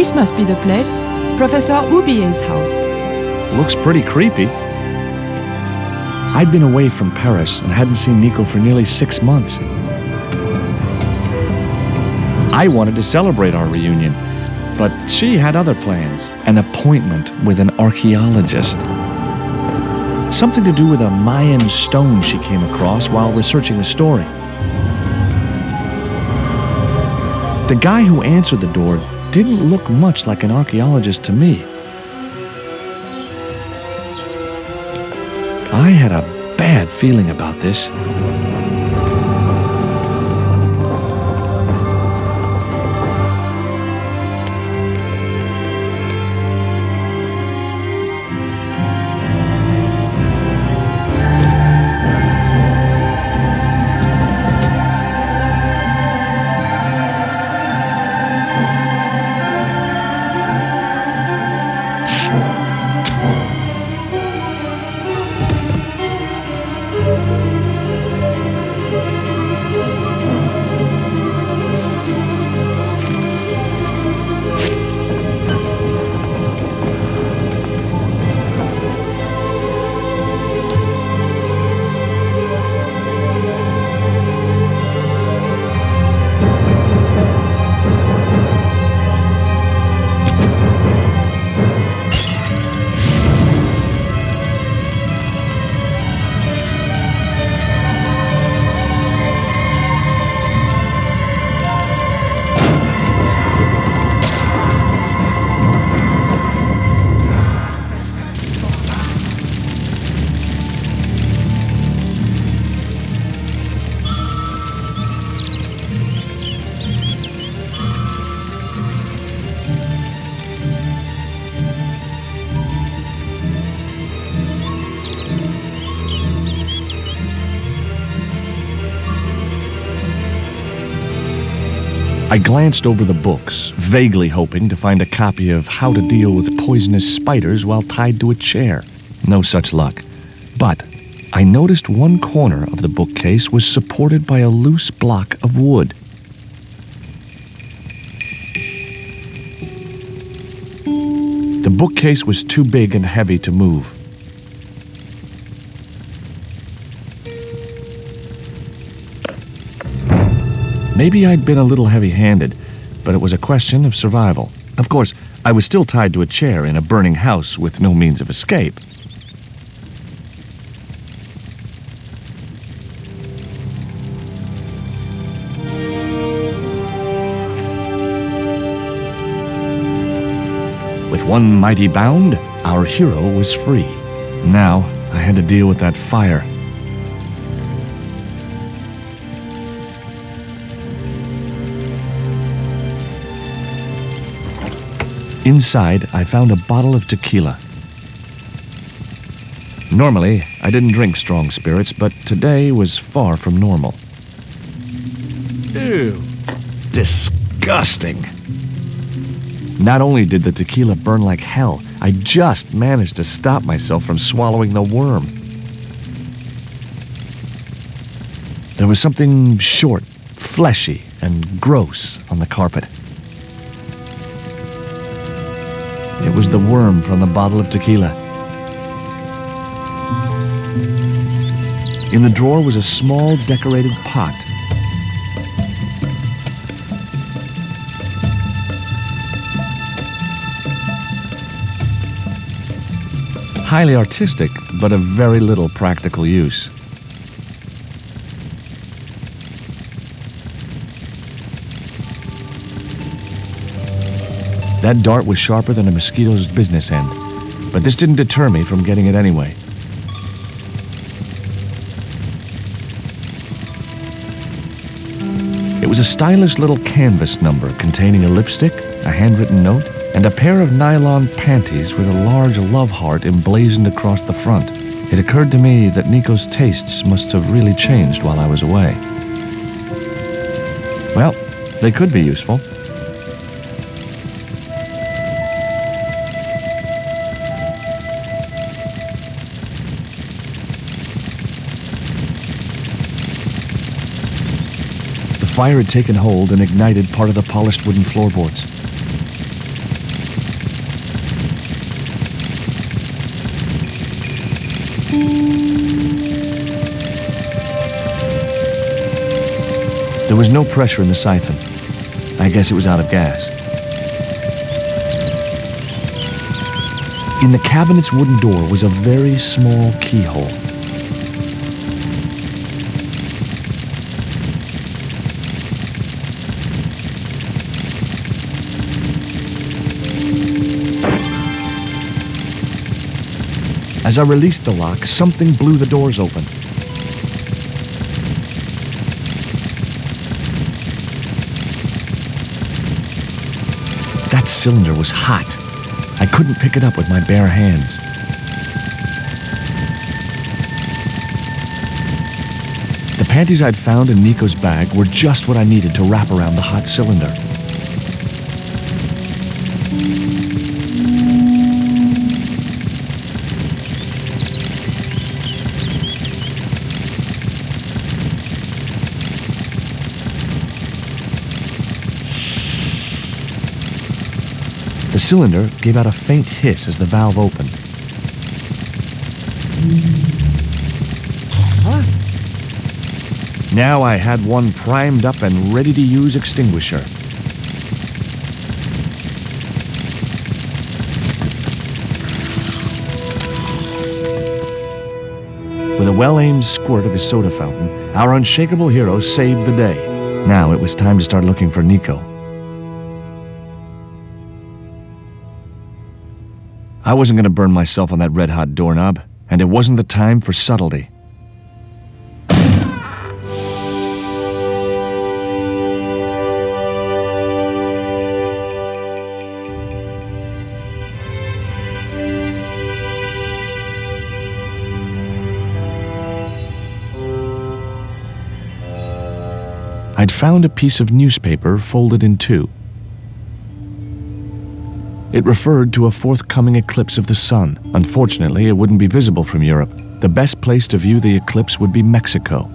This must be the place. Professor Oubiers' house. Looks pretty creepy. I'd been away from Paris and hadn't seen Nico for nearly 6 months. I wanted to celebrate our reunion, but she had other plans. An appointment with an archaeologist. Something to do with a Mayan stone she came across while researching a story. The guy who answered the door didn't look much like an archaeologist to me. I had a bad feeling about this. I glanced over the books, vaguely hoping to find a copy of How to Deal with Poisonous Spiders While Tied to a Chair. No such luck. But I noticed one corner of the bookcase was supported by a loose block of wood. The bookcase was too big and heavy to move. Maybe I'd been a little heavy-handed, but it was a question of survival. Of course, I was still tied to a chair in a burning house with no means of escape. With one mighty bound, our hero was free. Now, I had to deal with that fire. Inside, I found a bottle of tequila. Normally, I didn't drink strong spirits, but today was far from normal. Ew. Disgusting. Not only did the tequila burn like hell, I just managed to stop myself from swallowing the worm. There was something short, fleshy, and gross on the carpet. It was the worm from the bottle of tequila. In the drawer was a small decorated pot. Highly artistic, but of very little practical use. That dart was sharper than a mosquito's business end, but this didn't deter me from getting it anyway. It was a stylish little canvas number containing a lipstick, a handwritten note, and a pair of nylon panties with a large love heart emblazoned across the front. It occurred to me that Nico's tastes must have really changed while I was away. Well, they could be useful. The fire had taken hold and ignited part of the polished wooden floorboards. There was no pressure in the siphon. I guess it was out of gas. In the cabinet's wooden door was a very small keyhole. As I released the lock, something blew the doors open. That cylinder was hot. I couldn't pick it up with my bare hands. The panties I'd found in Nico's bag were just what I needed to wrap around the hot cylinder. The cylinder gave out a faint hiss as the valve opened. Now I had one primed up and ready to use extinguisher. With a well-aimed squirt of his soda fountain, our unshakable hero saved the day. Now it was time to start looking for Nico. I wasn't going to burn myself on that red-hot doorknob, and it wasn't the time for subtlety. I'd found a piece of newspaper folded in two. It referred to a forthcoming eclipse of the sun. Unfortunately, it wouldn't be visible from Europe. The best place to view the eclipse would be Mexico.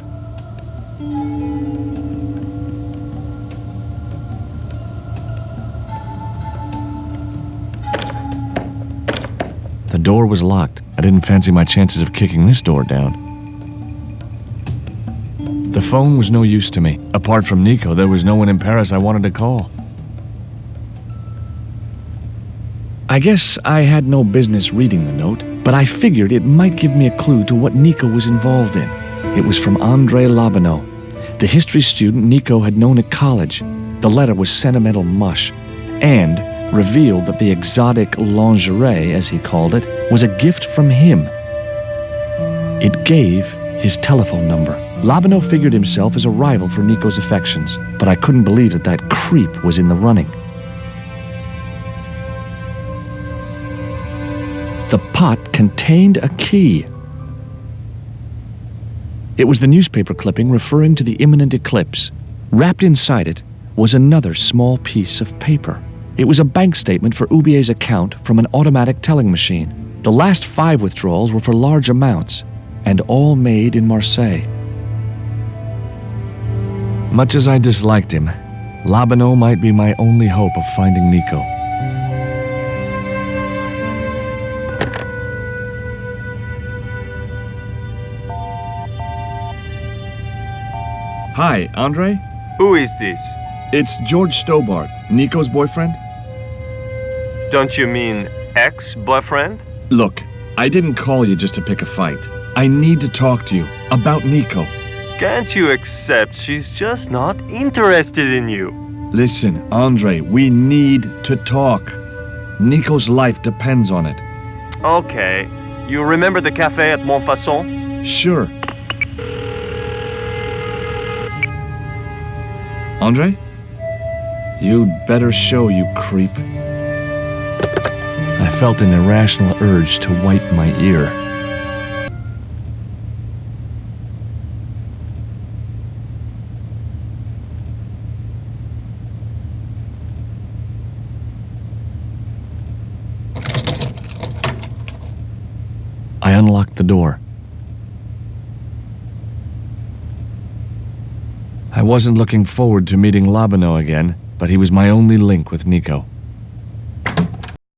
The door was locked. I didn't fancy my chances of kicking this door down. The phone was no use to me. Apart from Nico, there was no one in Paris I wanted to call. I guess I had no business reading the note, but I figured it might give me a clue to what Nico was involved in. It was from André Labanau, the history student Nico had known at college. The letter was sentimental mush, and revealed that the exotic lingerie, as he called it, was a gift from him. It gave his telephone number. Labanau figured himself as a rival for Nico's affections, but I couldn't believe that that creep was in the running. The pot contained a key. It was the newspaper clipping referring to the imminent eclipse. Wrapped inside it was another small piece of paper. It was a bank statement for Oubiers' account from an automatic telling machine. The last 5 withdrawals were for large amounts, and all made in Marseille. Much as I disliked him, Labanau might be my only hope of finding Nico. Hi, Andre? Who is this? It's George Stobbart, Nico's boyfriend. Don't you mean ex-boyfriend? Look, I didn't call you just to pick a fight. I need to talk to you about Nico. Can't you accept she's just not interested in you? Listen, Andre, we need to talk. Nico's life depends on it. Okay. You remember the cafe at Montfaucon? Sure. Andre? You'd better show, you creep. I felt an irrational urge to wipe my ear. I unlocked the door. I wasn't looking forward to meeting Labanau again, but he was my only link with Nico.